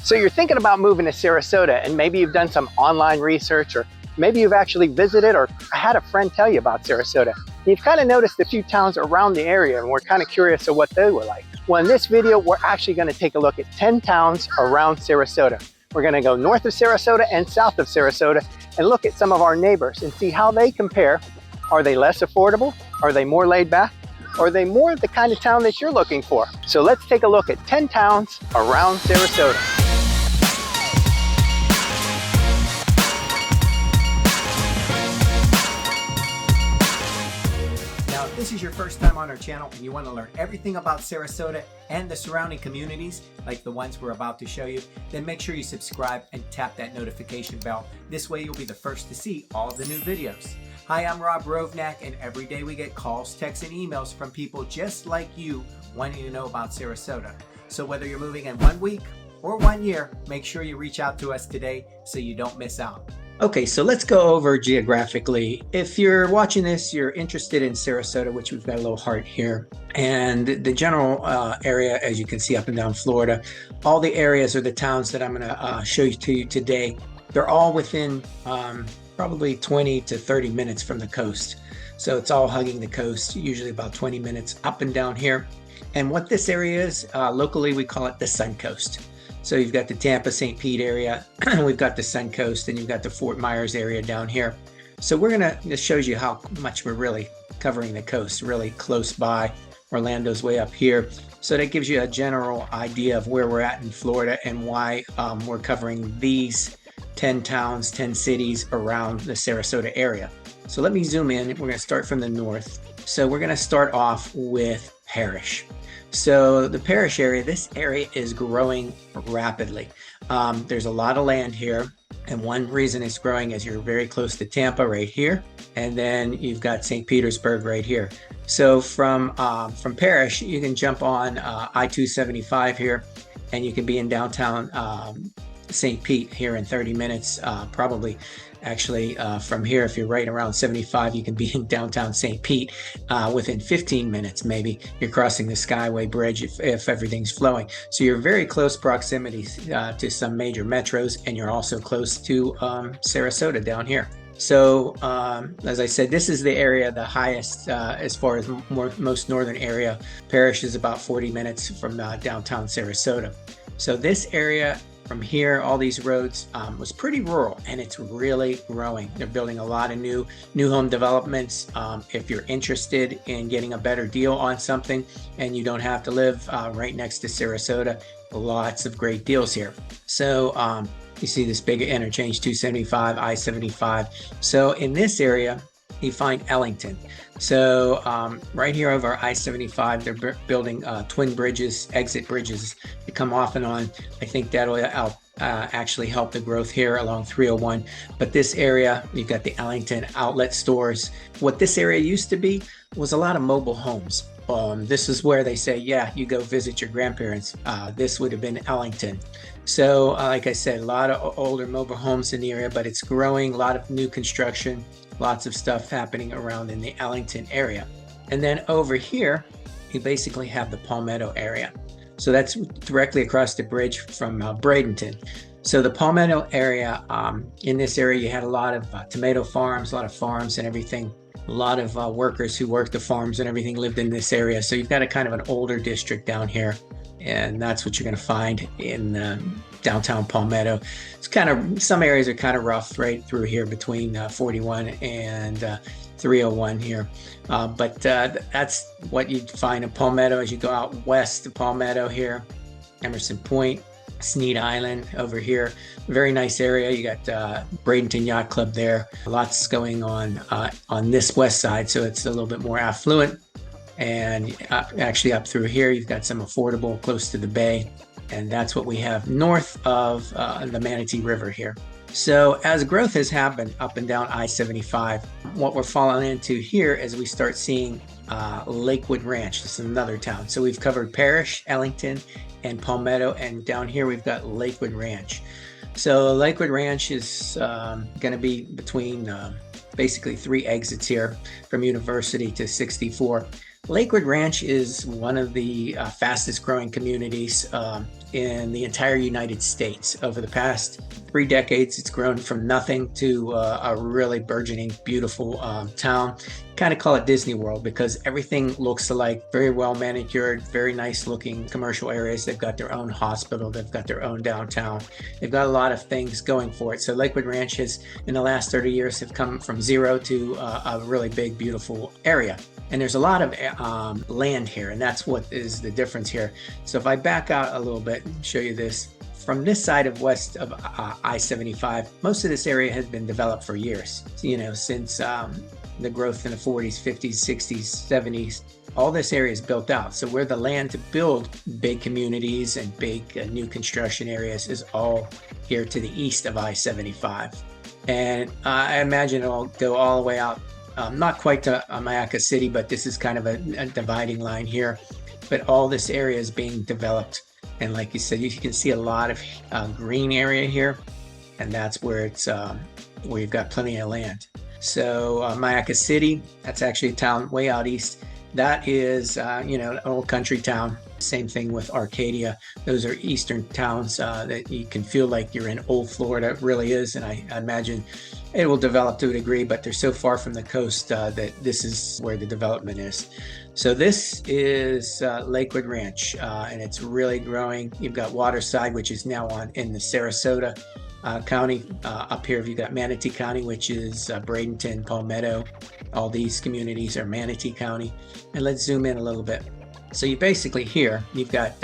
So you're thinking about moving to Sarasota, and maybe you've done some online research, or maybe you've actually visited or had a friend tell you about Sarasota. You've kind of noticed a few towns around the area, and we're kind of curious of what they were like. Well, in this video, we're actually going to take a look at 10 towns around Sarasota. We're going to go north of Sarasota and south of Sarasota and look at some of our neighbors and see how they compare. Are they less affordable? Are they more laid back? Are they more the kind of town that you're looking for? So let's take a look at 10 towns around Sarasota. Now, if this is your first time on our channel and you want to learn everything about Sarasota and the surrounding communities, like the ones we're about to show you, then make sure you subscribe and tap that notification bell. This way you'll be the first to see all of the new videos. Hi, I'm Rob Rovnak, and every day we get calls, texts, and emails from people just like you wanting to know about Sarasota. So whether you're moving in 1 week or 1 year, make sure you reach out to us today so you don't miss out. Okay, so let's go over geographically. If you're watching this, you're interested in Sarasota, which we've got a little heart here, and the general area, as you can see up and down Florida, all the areas or the towns that I'm going to show you to you today, they're all within probably 20 to 30 minutes from the coast. So it's all hugging the coast, usually about 20 minutes up and down here. And what this area is, locally we call it the Sun Coast. So you've got the Tampa, St. Pete area, we've got the Sun Coast, and you've got the Fort Myers area down here. So this shows you how much we're really covering the coast, really close by. Orlando's way up here. So that gives you a general idea of where we're at in Florida and why we're covering these 10 towns, 10 cities around the Sarasota area. So let me zoom in. We're going to start from the north. So we're going to start off with Parrish. So the Parrish area, this area is growing rapidly. There's a lot of land here. And one reason it's growing is you're very close to Tampa right here. And then you've got St. Petersburg right here. So from Parrish, you can jump on I-275 here, and you can be in downtown St. Pete here in 30 minutes, probably actually from here, if you're right around 75, you can be in downtown St. Pete within 15 minutes, maybe. You're crossing the Skyway Bridge if everything's flowing. So you're very close proximity to some major metros, and you're also close to Sarasota down here. So as I said, this is the area the highest as far as most northern area. Parrish is about 40 minutes from downtown Sarasota. So this area from here, all these roads was pretty rural, and it's really growing. They're building a lot of new home developments. If you're interested in getting a better deal on something and you don't have to live right next to Sarasota, lots of great deals here. So you see this big interchange, 275, I-75. So in this area, you find Ellenton. So right here over I-75, they're building twin bridges, exit bridges to come off and on. I think that'll actually help the growth here along 301. But this area, you've got the Ellenton outlet stores. What this area used to be was a lot of mobile homes. This is where they say, yeah, you go visit your grandparents. This would have been Ellenton. So like I said, a lot of older mobile homes in the area, but it's growing, a lot of new construction. Lots of stuff happening around in the Ellenton area. And then over here, you basically have the Palmetto area. So that's directly across the bridge from Bradenton. So the Palmetto area, in this area, you had a lot of tomato farms, a lot of farms and everything. A lot of workers who worked the farms and everything lived in this area. So you've got a kind of an older district down here. And that's what you're going to find in downtown Palmetto. It's kind of, some areas are kind of rough right through here between 41 and 301 here. But that's what you'd find in Palmetto as you go out west of Palmetto here. Emerson Point, Sneed Island over here. Very nice area. You got Bradenton Yacht Club there. Lots going on this west side, so it's a little bit more affluent. And actually up through here, you've got some affordable close to the bay. And that's what we have north of the Manatee River here. So as growth has happened up and down I-75, what we're falling into here is we start seeing Lakewood Ranch. This is another town. So we've covered Parrish, Ellenton, and Palmetto. And down here, we've got Lakewood Ranch. So Lakewood Ranch is going to be between basically 3 exits here from University to 64. Lakewood Ranch is one of the fastest growing communities in the entire United States. Over the past 3 decades, it's grown from nothing to a really burgeoning, beautiful town. Kind of call it Disney World because everything looks alike, very well manicured, very nice looking commercial areas. They've got their own hospital, they've got their own downtown. They've got a lot of things going for it. So Lakewood Ranch has, in the last 30 years, have come from zero to a really big, beautiful area. And there's a lot of land here, and that's what is the difference here. So if I back out a little bit and show you this, from this side of west of I-75, most of this area has been developed for years. You know, since the growth in the 40s, 50s, 60s, 70s, all this area is built out. So where the land to build big communities and big new construction areas is all here to the east of I-75. And I imagine it'll go all the way out, not quite to Mayaca City, but this is kind of a dividing line here. But all this area is being developed. And like you said, you can see a lot of green area here. And that's where it's where you've got plenty of land. So Mayaca City, that's actually a town way out east. That is, you know, an old country town. Same thing with Arcadia. Those are eastern towns that you can feel like you're in old Florida. It really is. And I imagine it will develop to a degree, but they're so far from the coast that this is where the development is. So this is Lakewood Ranch, and it's really growing. You've got Waterside, which is now in the Sarasota County. Up here, you've got Manatee County, which is Bradenton, Palmetto. All these communities are Manatee County. And let's zoom in a little bit. So you basically here, you've got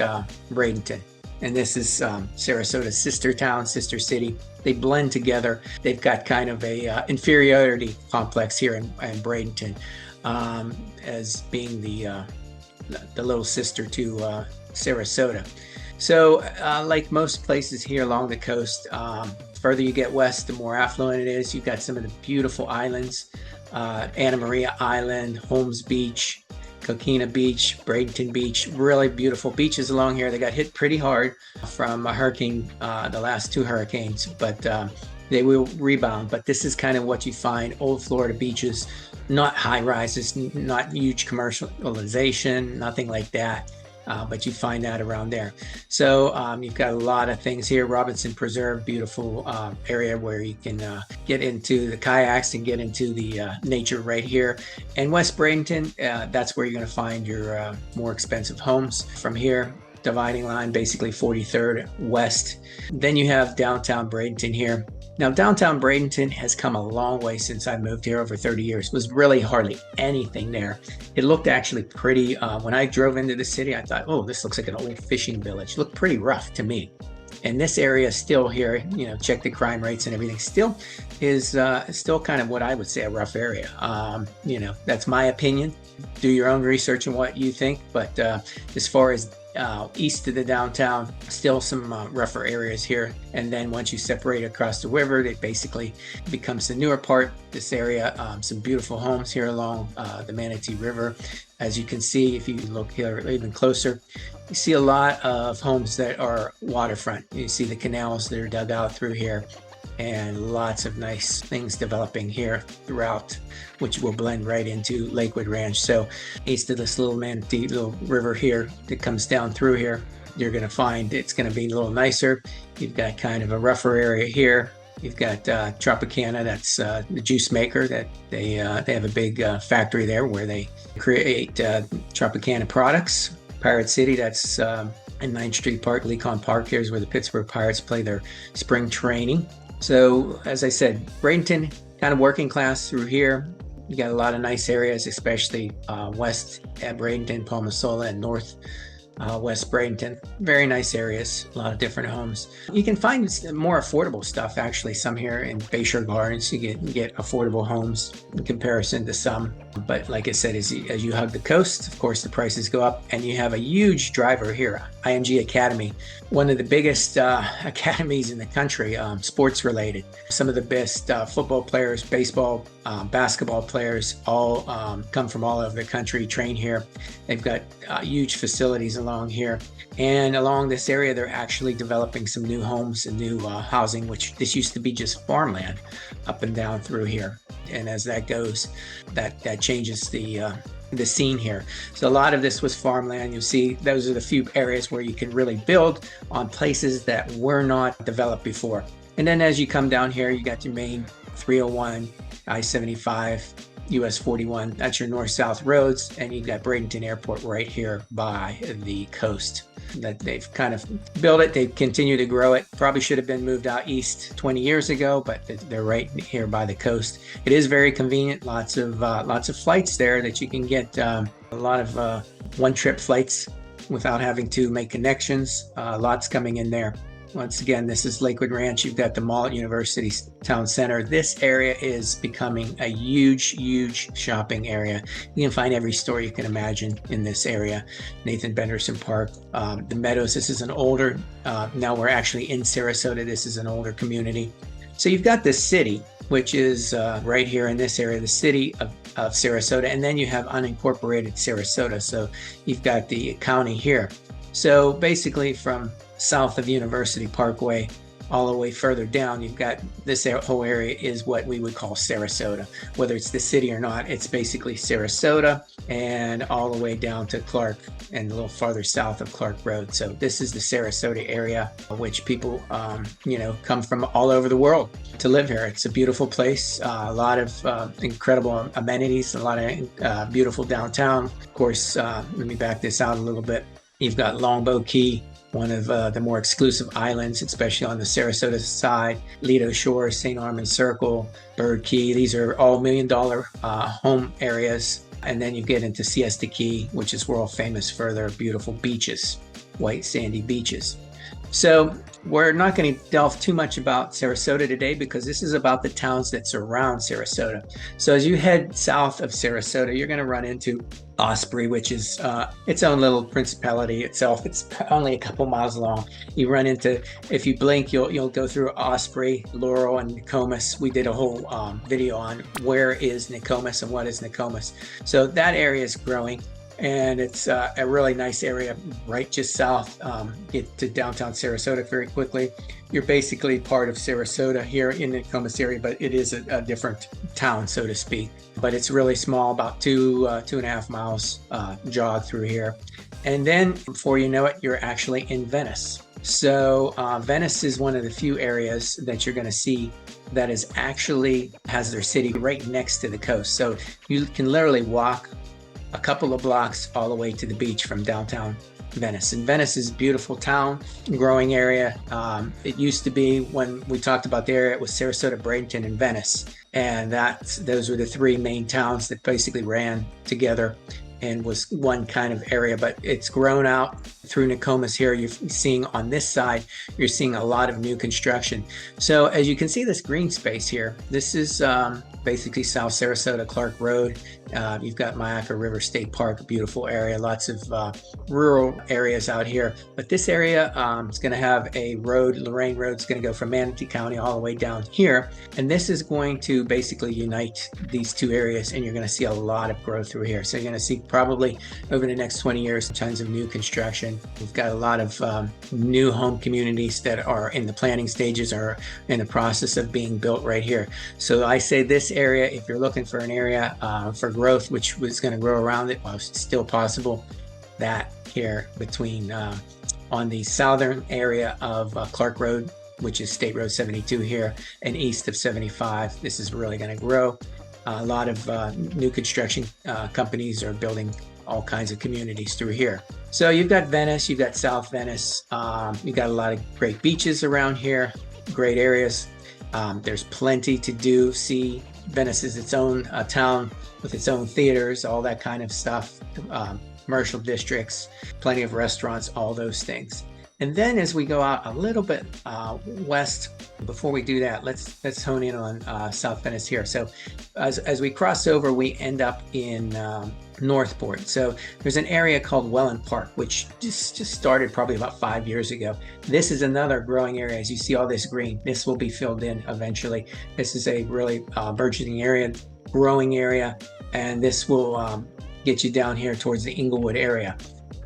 Bradenton. And this is Sarasota's sister town, sister city. They blend together. They've got kind of a inferiority complex here in Bradenton as being the little sister to Sarasota. So like most places here along the coast, further you get west, the more affluent it is. You've got some of the beautiful islands, Anna Maria Island, Holmes Beach, Coquina Beach, Bradenton Beach, really beautiful beaches along here. They got hit pretty hard from a hurricane, the last 2 hurricanes, but they will rebound. But this is kind of what you find, old Florida beaches, not high rises, not huge commercialization, nothing like that. But you find that around there. So you've got a lot of things here. Robinson Preserve, beautiful area where you can get into the kayaks and get into the nature right here. And West Bradenton, that's where you're going to find your more expensive homes. From here, dividing line, basically 43rd west. Then you have downtown Bradenton here. Now, downtown Bradenton has come a long way since I moved here over 30 years. It was really hardly anything there. It looked actually pretty, when I drove into the city, I thought, oh, this looks like an old fishing village. It looked pretty rough to me. And this area still here, you know, check the crime rates and everything, still is still kind of what I would say a rough area. You know, that's my opinion. Do your own research on what you think. But as far as east of the downtown, still some rougher areas here. And then once you separate across the river, it basically becomes the newer part. This area, some beautiful homes here along the Manatee River. As you can see, if you look here even closer, you see a lot of homes that are waterfront. You see the canals that are dug out through here, and lots of nice things developing here throughout, which will blend right into Lakewood Ranch. So east of this little Manatee little river here that comes down through here, you're going to find it's going to be a little nicer. You've got kind of a rougher area here. You've got Tropicana, that's the juice maker that they have a big factory there where they create Tropicana products. Pirate City, that's in 9th Street Park, Lecon Park. Here's where the Pittsburgh Pirates play their spring training. So as I said, Bradenton, kind of working class through here. You got a lot of nice areas, especially west at Bradenton, Palmasola, and north West Bradenton. Very nice areas, a lot of different homes. You can find more affordable stuff, actually, some here in Bayshore Gardens. You get affordable homes in comparison to some. But like I said, as you hug the coast, of course, the prices go up. And you have a huge driver here, IMG Academy, one of the biggest academies in the country, sports related. Some of the best football players, baseball, basketball players, all come from all over the country, train here. They've got huge facilities. along here. And along this area, they're actually developing some new homes and new housing, which this used to be just farmland up and down through here. And as that goes, that changes the scene here. So a lot of this was farmland. You'll see those are the few areas where you can really build on places that were not developed before. And then as you come down here, you got your main 301, I-75, US 41, that's your north-south roads, and you've got Bradenton Airport right here by the coast. That they've kind of built it, they continue to grow it. Probably should have been moved out east 20 years ago, but they're right here by the coast. It is very convenient, lots of flights there that you can get, a lot of one-trip flights without having to make connections, lots coming in there. Once again, this is Lakewood Ranch. You've got the mall at University Town Center. This area is becoming a huge shopping area. You can find every store you can imagine in this area. Nathan Benderson Park, the Meadows. This is an older, now we're actually in Sarasota. This is an older community. So you've got the city, which is right here in this area, the city of Sarasota. And then you have unincorporated Sarasota. So you've got the county here. So basically from south of University Parkway all the way further down, you've got this whole area is what we would call Sarasota. Whether it's the city or not, it's basically Sarasota and all the way down to Clark and a little farther south of Clark Road. So this is the Sarasota area, which people, come from all over the world to live here. It's a beautiful place, a lot of incredible amenities, a lot of beautiful downtown. Of course, let me back this out a little bit. You've got Longbow Key, one of the more exclusive islands, especially on the Sarasota side. Lido Shore, St. Armand Circle, Bird Key. These are all $1 million home areas. And then you get into Siesta Key, which is world famous for their beautiful beaches, white sandy beaches. So we're not going to delve too much about Sarasota today because this is about the towns that surround Sarasota. So as you head south of Sarasota, you're going to run into Osprey, which is its own little principality itself. It's only a couple miles long. You run into, if you blink, you'll go through Osprey, Laurel, and Nokomis. We did a whole video on where is Nokomis and what is Nokomis. So that area is growing. And it's a really nice area right just south. Get to downtown Sarasota very quickly. You're basically part of Sarasota here in the Nokomis area, but it is a different town, so to speak. But it's really small, about 2.5 miles jog through here. And then before you know it, you're actually in Venice. So Venice is one of the few areas that you're going to see that is actually has their city right next to the coast. So you can literally walk a couple of blocks all the way to the beach from downtown Venice. And Venice is a beautiful town, growing area. It used to be, when we talked about the area, it was Sarasota, Bradenton, and Venice. And those were the three main towns that basically ran together and was one kind of area, but it's grown out through Nokomis here. You're seeing on this side, you're seeing a lot of new construction. So as you can see this green space here, this is basically South Sarasota, Clark Road. You've got Myakka River State Park, a beautiful area, lots of rural areas out here. But this area is going to have a road, Lorraine Road, is going to go from Manatee County all the way down here. And this is going to basically unite these two areas, and you're going to see a lot of growth through here. So you're going to see probably over the next 20 years, tons of new construction. We've got a lot of new home communities that are in the planning stages or in the process of being built right here. So I say this area, if you're looking for an area for growth, which was going to grow around it, well, it's still possible, that here between on the southern area of Clark Road, which is State Road 72 here, and east of 75, this is really going to grow. A lot of new construction companies are building all kinds of communities through here. So you've got Venice, you've got South Venice, you've got a lot of great beaches around here, great areas. There's plenty to do, see. Venice is its own town with its own theaters, all that kind of stuff, commercial districts, plenty of restaurants, all those things. And then as we go out a little bit west, before we do that, let's hone in on South Venice here. So as we cross over, we end up in Northport. So there's an area called Welland Park, which just started probably about 5 years ago. This is another growing area. As you see all this green, this will be filled in eventually. This is a really burgeoning area, growing area, and this will get you down here towards the Englewood area.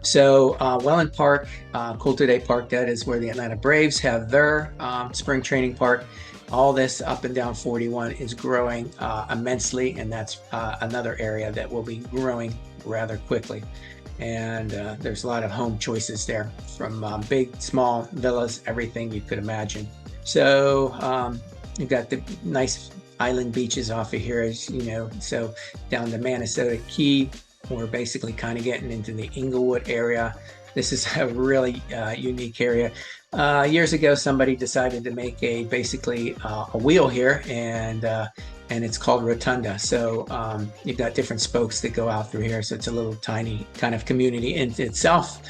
So Welland Park, Coulter Day Park, that is where the Atlanta Braves have their spring training park. All this up and down 41 is growing immensely, and that's another area that will be growing rather quickly. And there's a lot of home choices there, from big, small villas, everything you could imagine. So you've got the nice island beaches off of here, as you know. So down to Minnesota Key, we're basically kind of getting into the Englewood area. This is a really unique area. Years ago, somebody decided to make basically a wheel here, and it's called Rotunda. So you've got different spokes that go out through here. So it's a little tiny kind of community in itself.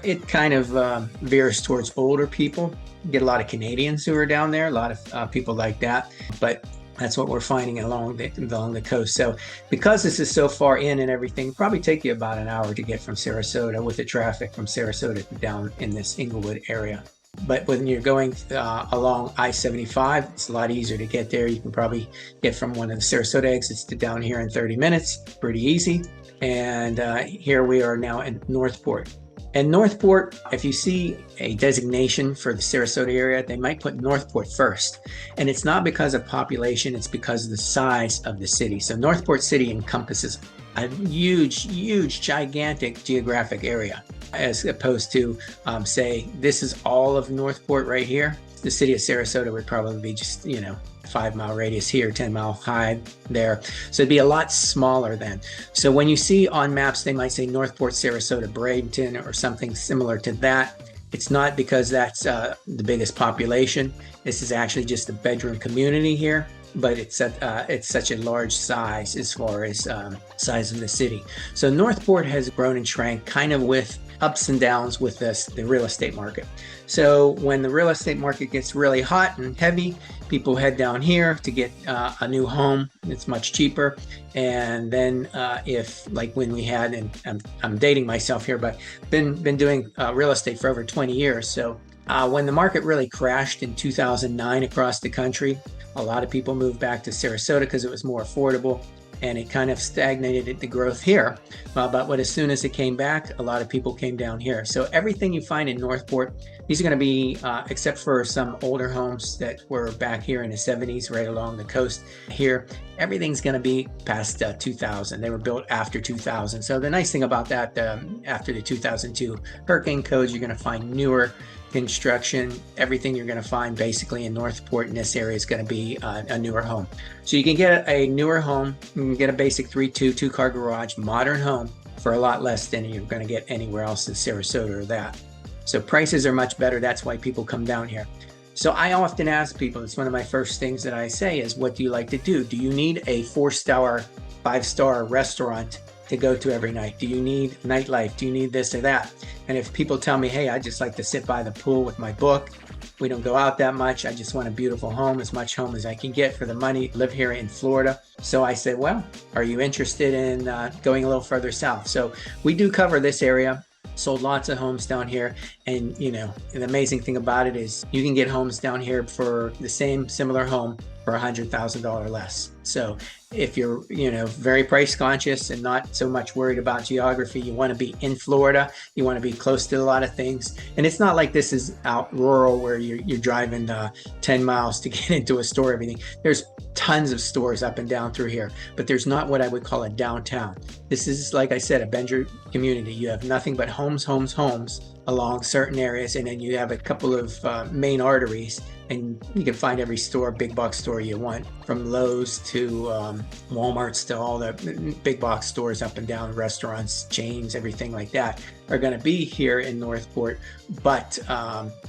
It kind of veers towards older people. You get a lot of Canadians who are down there, a lot of people like that. But that's what we're finding along the coast. So because this is so far in and everything, it'll probably take you about an hour to get from Sarasota, with the traffic from Sarasota down in this Englewood area. But when you're going along I-75, it's a lot easier to get there. You can probably get from one of the Sarasota exits to down here in 30 minutes. Pretty easy. And here we are now in Northport. And Northport, if you see a designation for the Sarasota area, they might put Northport first. And it's not because of population, it's because of the size of the city. So Northport City encompasses a huge, gigantic geographic area, as opposed to, say, this is all of Northport right here. The city of Sarasota would probably be just, 5-mile radius here, 10-mile high there. So it'd be a lot smaller then. So when you see on maps, they might say Northport, Sarasota, Bradenton, or something similar to that. It's not because that's the biggest population. This is actually just a bedroom community here, but it's such a large size as far as size of the city. So Northport has grown and shrank kind of with ups and downs with the real estate market. So when the real estate market gets really hot and heavy, people head down here to get a new home. It's much cheaper. And then if, like when we had, and I'm dating myself here, but been doing real estate for over 20 years. So when the market really crashed in 2009 across the country, a lot of people moved back to Sarasota because it was more affordable, and it kind of stagnated the growth here. But as soon as it came back, a lot of people came down here. So everything you find in Northport, these are going to be, except for some older homes that were back here in the 70s, right along the coast here, everything's going to be past 2000. They were built after 2000. So the nice thing about that, after the 2002 hurricane codes, you're going to find newer construction. Everything you're going to find basically in Northport in this area is going to be a newer home. So you can get a newer home. You can get a basic 3-2 two-car garage modern home for a lot less than you're going to get anywhere else in Sarasota or that. So prices are much better. That's why people come down here. So I often ask people, it's one of my first things that I say is, what do you like to do? Do you need a 4-star, 5-star restaurant to go to every night? Do you need nightlife? Do you need this or that? And if people tell me, hey, I just like to sit by the pool with my book, we don't go out that much, I just want a beautiful home, as much home as I can get for the money, live here in Florida. So I said, well, are you interested in going a little further south? So we do cover this area. Sold lots of homes down here, and the amazing thing about it is you can get homes down here for the same similar home for $100,000 less. So if you're very price conscious and not so much worried about geography, you want to be in Florida, you want to be close to a lot of things, and it's not like this is out rural where you're driving 10 miles to get into a store, everything. There's tons of stores up and down through here, but there's not what I would call a downtown. This is, like I said, a bedroom community. You have nothing but homes along certain areas, and then you have a couple of main arteries, and you can find every store, big box store you want, from Lowe's to Walmart's to all the big box stores up and down, restaurants, chains, everything like that are going to be here in Northport. But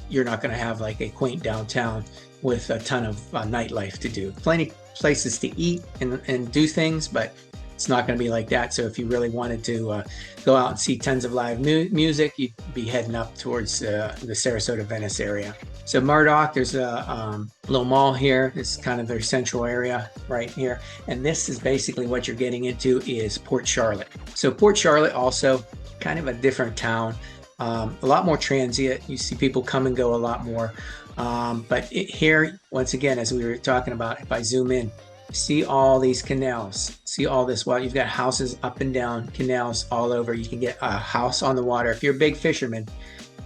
you're not going to have like a quaint downtown with a ton of nightlife to do. Plenty places to eat and do things, but it's not going to be like that. So if you really wanted to go out and see tons of live music, you'd be heading up towards the Sarasota, Venice area. So Murdoch, there's a little mall here. It's kind of their central area right here. And this is basically what you're getting into is Port Charlotte. So Port Charlotte also kind of a different town, a lot more transient. You see people come and go a lot more. But here, once again, as we were talking about, if I zoom in, See all these canals. See all this water. You've got houses up and down, canals all over. You can get a house on the water. If you're a big fisherman,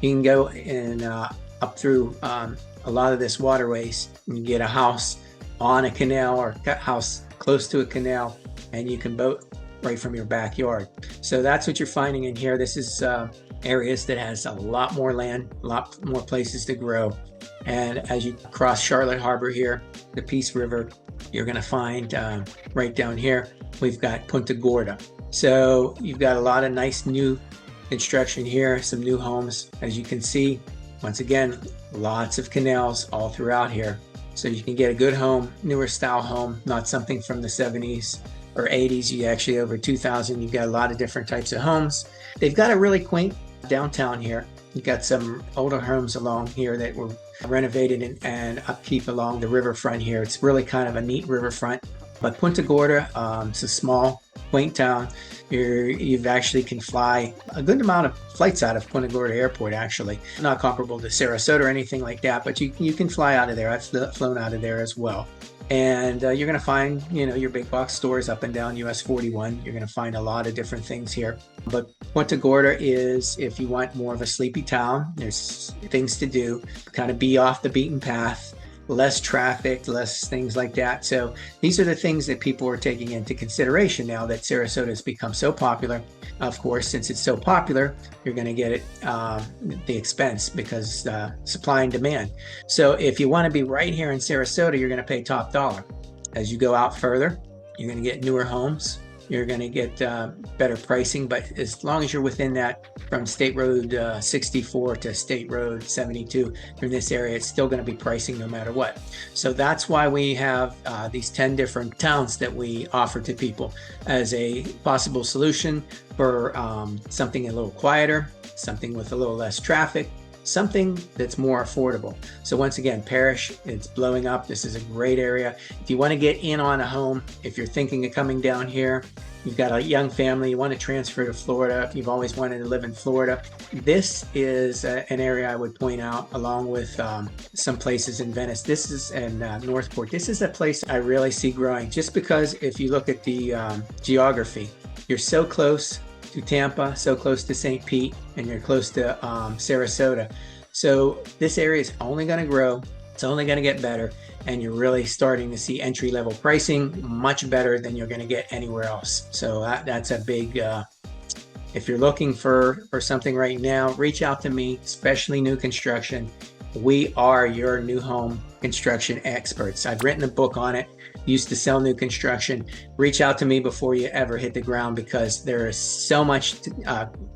you can go and up through a lot of this waterways. You can get a house on a canal or a house close to a canal, and you can boat right from your backyard. So that's what you're finding in here. This is areas that has a lot more land, a lot more places to grow. And as you cross Charlotte Harbor here, the Peace River, you're going to find right down here, we've got Punta Gorda. So you've got a lot of nice new construction here, some new homes. As you can see, once again, lots of canals all throughout here. So you can get a good home, newer style home, not something from the 70s or 80s. You actually over 2000, you've got a lot of different types of homes. They've got a really quaint downtown here. You've got some older homes along here that were renovated and upkeep along the riverfront here. It's really kind of a neat riverfront. But Punta Gorda, it's a small, quaint town. You've actually can fly a good amount of flights out of Punta Gorda Airport, actually. Not comparable to Sarasota or anything like that, but you can fly out of there. I've flown out of there as well. And you're going to find, your big box stores up and down US 41. You're going to find a lot of different things here. But Punta Gorda is, if you want more of a sleepy town, there's things to do, kind of be off the beaten path, less traffic, less things like that. So these are the things that people are taking into consideration now that Sarasota has become so popular. Of course, since it's so popular, you're going to get it the expense because supply and demand. So if you want to be right here in Sarasota, you're going to pay top dollar. As you go out further, you're going to get newer homes. You're going to get better pricing, but as long as you're within that, from State Road 64 to State Road 72, in this area, it's still going to be pricing no matter what. So that's why we have these 10 different towns that we offer to people as a possible solution for something a little quieter, something with a little less traffic, something that's more affordable. So once again, Parrish, it's blowing up. This is a great area. If you want to get in on a home, if you're thinking of coming down here, you've got a young family, you want to transfer to Florida, if you've always wanted to live in Florida, this is an area I would point out, along with some places in Venice. This is in Northport. This is a place I really see growing, just because if you look at the geography, you're so close to Tampa, so close to St. Pete, and you're close to Sarasota. So this area is only going to grow. It's only going to get better. And you're really starting to see entry-level pricing much better than you're going to get anywhere else. So that's a big, if you're looking for something right now, reach out to me, especially new construction. We are your new home construction experts. I've written a book on it. Used to sell new construction. Reach out to me before you ever hit the ground, because there is so much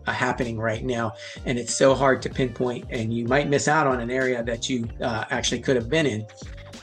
happening right now, and it's so hard to pinpoint, and you might miss out on an area that you actually could have been in.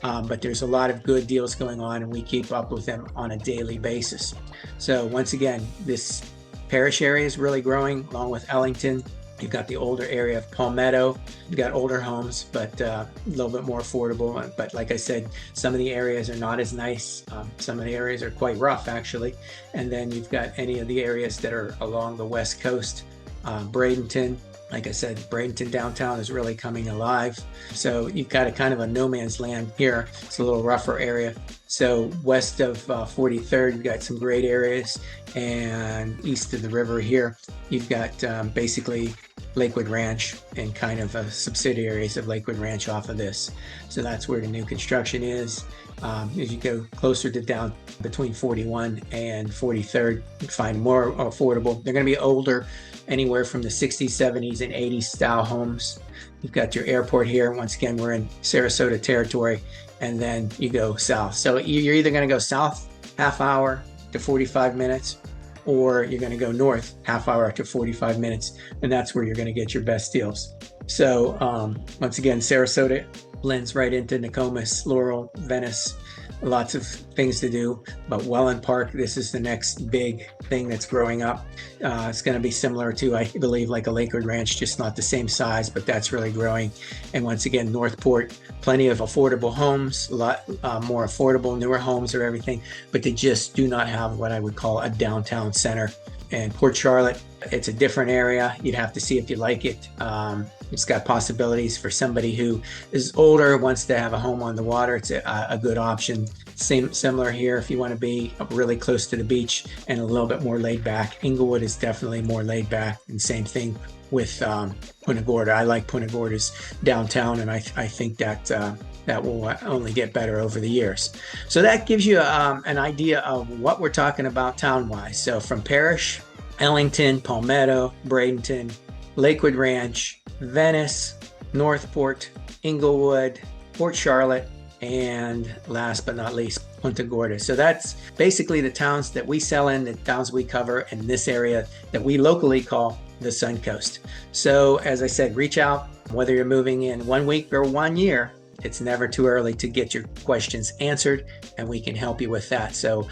But there's a lot of good deals going on, and we keep up with them on a daily basis. So once again, this Parrish area is really growing, along with Ellenton. You've got the older area of Palmetto. You've got older homes, but a little bit more affordable. But like I said, some of the areas are not as nice. Some of the areas are quite rough, actually. And then you've got any of the areas that are along the West Coast. Bradenton, like I said, Bradenton downtown is really coming alive. So you've got a kind of a no man's land here. It's a little rougher area. So west of 43rd, you've got some great areas. And east of the river here, you've got basically Lakewood Ranch and kind of subsidiaries of Lakewood Ranch off of this. So that's where the new construction is. As you go closer to down between 41 and 43rd, you find more affordable. They're going to be older, anywhere from the 60s, 70s, and 80s style homes. You've got your airport here. Once again, we're in Sarasota territory, and then you go south. So you're either going to go south half hour to 45 minutes, or you're going to go north half hour to 45 minutes, and that's where you're going to get your best deals. So once again, Sarasota blends right into Nokomis, Laurel, Venice. Lots of things to do, but Welland Park, this is the next big thing that's growing up. It's going to be similar to, I believe, like a Lakewood Ranch, just not the same size, but that's really growing. And once again, Northport, plenty of affordable homes, a lot more affordable, newer homes or everything, but they just do not have what I would call a downtown center. And Port Charlotte, it's a different area. You'd have to see if you like it. It's got possibilities for somebody who is older, wants to have a home on the water. It's a good option Similar here if you want to be really close to the beach and a little bit more laid back. Englewood is definitely more laid back, and same thing with Punta Gorda. I like Punta Gorda's downtown, and I think that that will only get better over the years. So that gives you an idea of what we're talking about town-wise. So from Parrish, Ellington, Palmetto, Bradenton, Lakewood Ranch, Venice, Northport, Englewood, Port Charlotte, and last but not least, Punta Gorda. So that's basically the towns that we sell in, the towns we cover in this area that we locally call the Sun Coast. So as I said, reach out, whether you're moving in 1 week or 1 year. It's never too early to get your questions answered, and we can help you with that. So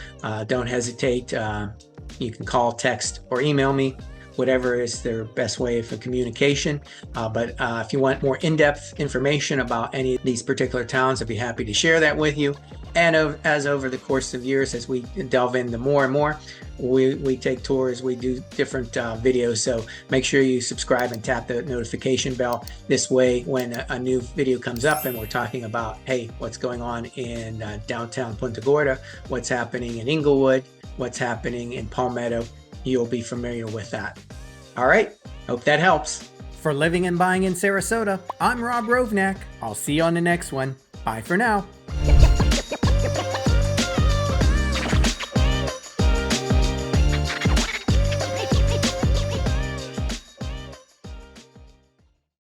don't hesitate. You can call, text, or email me, whatever is their best way for communication. But if you want more in-depth information about any of these particular towns, I'd be happy to share that with you. And as over the course of years, as we delve into more and more, we take tours, we do different videos. So make sure you subscribe and tap the notification bell. This way, when a new video comes up and we're talking about, hey, what's going on in downtown Punta Gorda, what's happening in Englewood, what's happening in Palmetto, you'll be familiar with that. All right, hope that helps. For Living and Buying in Sarasota, I'm Rob Rovnak. I'll see you on the next one. Bye for now.